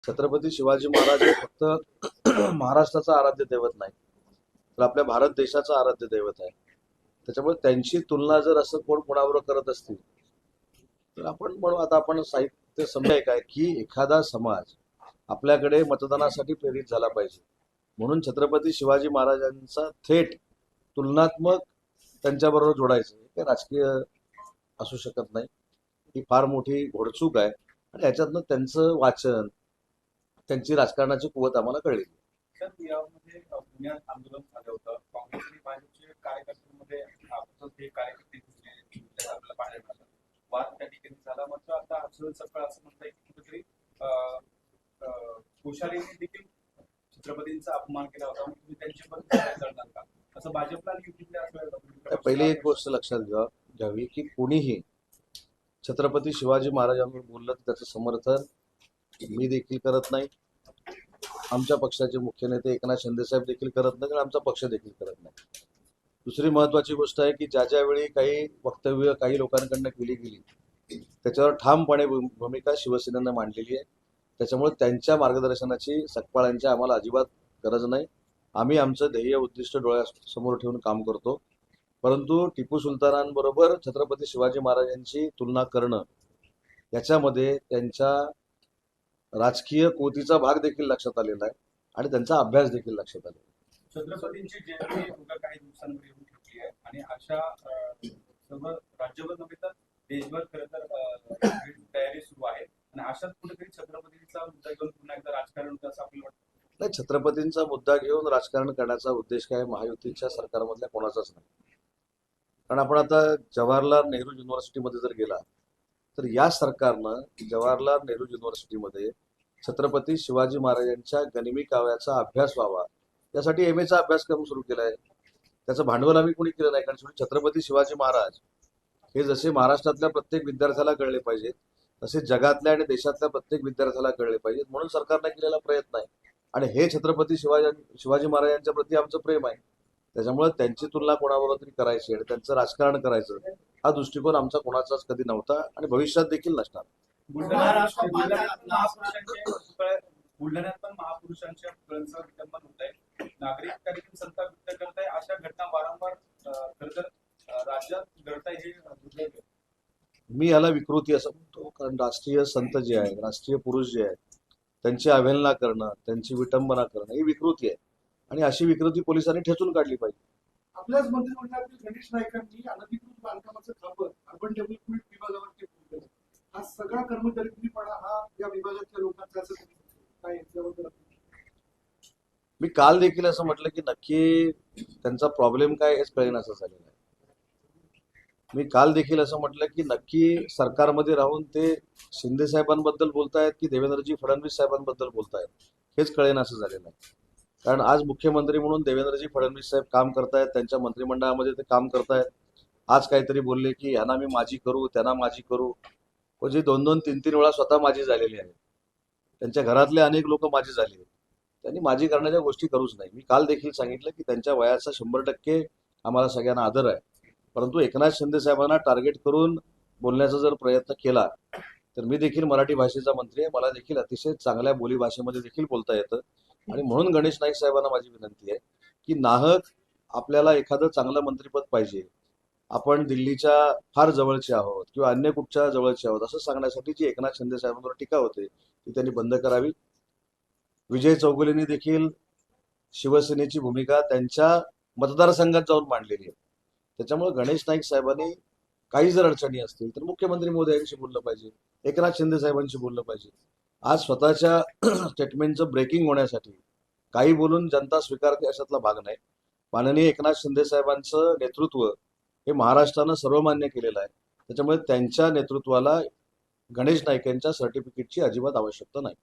छत्रपती शिवाजी महाराज हे फक्त महाराष्ट्राचं आराध्य दैवत नाही, तर आपल्या भारत देशाचं आराध्य दैवत आहे. त्याच्यामुळे त्यांची तुलना जर असं कोण कोणाबरोबर करत असतील तर आपण म्हणू, आता आपण साहित्य समजाय काय की एखादा समाज आपल्याकडे मतदानासाठी प्रेरित झाला पाहिजे, म्हणून छत्रपती शिवाजी महाराजांचा थेट तुलनात्मक त्यांच्याबरोबर जोडायचं हे काही राजकीय असू शकत नाही. ही फार मोठी घोडचूक आहे आणि याच्यातनं त्यांचं वाचन, त्यांची राजकारणाची कुवत आम्हाला कळली. सर, यामध्ये पुण्यात आंदोलन झालं होतं. काँग्रेस आणि भाजपच्या कार्यकर्त्यांमध्ये हे कार्यकर्ते आपल्याला पाहायला मिळालं. वाद त्या ठिकाणी झाला. मात्र आता हर्षवर्धन सपकाळ असं म्हणताय की कुठेतरी कोश्यारीने देखील छत्रपतींचा अपमान केला होता, तुम्ही त्यांच्याबद्दल लढणार का, असं भाजपला आणि युतीतल्या असं. पहिली एक गोष्ट लक्षात घ्यावी की कोणीही छत्रपती शिवाजी महाराजांवर बोललं तर त्याचं समर्थन मी देखील करत नाही, आमच्या पक्षाचे मुख्य नेते एकनाथ शिंदे साहेब देखील करत नाही आणि आमचा पक्ष देखील करत नाही. दुसरी महत्वाची गोष्ट आहे की ज्यावेळी काही वक्तव्य काही लोकांकडनं केली गेली त्याच्यावर ठामपणे भूमिका शिवसेनेनं मांडलेली आहे. त्याच्यामुळे त्यांच्या मार्गदर्शनाची सकपाळांच्या आम्हाला अजिबात गरज नाही. आम्ही आमचं ध्येय उद्दिष्ट डोळ्यासमोर ठेवून काम करतो. परंतु टिपू सुलतानांबरोबर छत्रपती शिवाजी महाराजांची तुलना करणं याच्यामध्ये त्यांच्या राजकीय कोतीचा भाग देखील लक्षात आलेला आहे आणि त्यांचा अभ्यास देखील लक्षात आलेला आहे. छत्रपतींची जयंती उद्या काही दिवसांवर येऊन ठेवली आहे आणि अशा सर्व राज्यभर नव्हे तर देशभर खरं तर तयारी सुरू आहे आणि अशाच कुठेतरी छत्रपतींचा मुद्दा घेऊन पुन्हा एकदा राजकारण होतं असं आपल्याला वाटतं. नाही, छत्रपतींचा मुद्दा घेऊन राजकारण करण्याचा उद्देश काय महायुतीच्या सरकारमधल्या कोणाचाच नाही. कारण आपण आता जवाहरलाल नेहरू युनिव्हर्सिटीमध्ये जर गेला तर या सरकारनं जवाहरलाल नेहरू युनिव्हर्सिटीमध्ये छत्रपती शिवाजी महाराजांच्या गनिमी काव्याचा अभ्यास व्हावा यासाठी MA चा अभ्यासक्रम सुरू केला आहे. त्याचं भांडवल आम्ही कोणी केलं नाही, कारण छत्रपती शिवाजी महाराज हे जसे महाराष्ट्रातल्या प्रत्येक विद्यार्थ्याला कळले पाहिजेत तसे जगातल्या आणि देशातल्या प्रत्येक विद्यार्थ्याला कळले पाहिजेत, म्हणून सरकारने केलेला प्रयत्न आहे. आणि हे छत्रपती शिवाजी महाराजांच्या प्रति आमचं प्रेम आहे. त्याच्यामुळे त्यांची तुलना कोणाबरोबर तरी करायची आणि त्यांचं राजकारण करायचं हा दृष्टिकोन आमचा कोणाचाच कधी नव्हता आणि भविष्यात देखील नसणार. बुलढाण्यात पण महापुरुषांच्या पुतळ्यांचं विटंबन होत आहे. नागरिक त्यादेखील संताप व्यक्त करत आहे. अशा घटना वारंवार खरं तर राज्यात घडत आहे, हे दुर्दैव आहे. मी याला विकृती असं म्हणतो, कारण राष्ट्रीय संत जे आहेत, राष्ट्रीय पुरुष जे आहेत, त्यांची अवहेलना करणं, त्यांची विटंबना करणं ही विकृती आहे आणि अशी विकृती पोलिसांनी ठेचून काढली पाहिजे. आपल्याच मंत्रिमंडळातील गणेश नाईकांनी अनधिकृत बांधकामाचं खातं अर्बन डेव्हलपमेंट विभागावरती ठेवलं. हा सगळा कर्मचारीपणा हा या विभागातल्या लोकांचा असं काय याच्याबद्दल मी काल देखील असं म्हटलं की नक्की त्यांचा प्रॉब्लेम काय हेच कळेनासं झालेलं आहे. मी काल देखील असं म्हटलं की नक्की सरकारमध्ये राहून ते शिंदे साहेबांबद्दल बोलतायत की देवेंद्रजी फडणवीस साहेबांबद्दल बोलतायत हेच कळेनासं झालेलं आहे. कारण आज मुख्यमंत्री म्हणून देवेंद्रजी फडणवीस साहेब काम करतायत, त्यांच्या मंत्रिमंडळामध्ये ते काम करतायत. आज काहीतरी बोलले की यांना मी माझी करू, त्यांना माझी करू, व जी 2-2, 3-3 वेळा स्वतः माझी झालेली आहे. त्यांच्या घरातले अनेक लोक माझी झाले, त्यांनी माझी करण्याच्या गोष्टी करूच नाही. मी काल देखील सांगितलं की त्यांच्या वयाचा 100% आम्हाला सगळ्यांना आदर आहे, परंतु एकनाथ शिंदे साहेबांना टार्गेट करून बोलण्याचा जर प्रयत्न केला तर मी देखील मराठी भाषेचा मंत्री आहे, मला देखील अतिशय चांगल्या बोलीभाषेमध्ये देखील बोलता येतं. आणि म्हणून गणेश नाईक साहेबांना माझी विनंती आहे की नाहक आपल्याला एखादं चांगलं मंत्रिपद पाहिजे, आपण दिल्लीच्या फार जवळचे आहोत किंवा अन्य कुठच्या जवळचे आहोत असं सांगण्यासाठी जी एकनाथ शिंदे साहेबांवर टीका होते ती त्यांनी बंद करावी. विजय चौगुलेंनी देखील शिवसेनेची भूमिका त्यांच्या मतदारसंघात जाऊन मांडलेली आहे. त्याच्यामुळे गणेश नाईक साहेबांनी काही जर अडचणी असतील तर मुख्यमंत्री मोदयांशी बोललं पाहिजे, एकनाथ शिंदे साहेबांशी बोललं पाहिजे. आज स्वतःच्या स्टेटमेंटचं ब्रेकिंग होण्यासाठी काही बोलून जनता स्वीकारते अशातला भाग नाही. माननीय एकनाथ शिंदे साहेबांचं नेतृत्व हे महाराष्ट्रानं सर्वमान्य केलेलं आहे. त्याच्यामुळे त्यांच्या नेतृत्वाला गणेश नाईक यांच्या सर्टिफिकेटची अजिबात आवश्यकता नाही.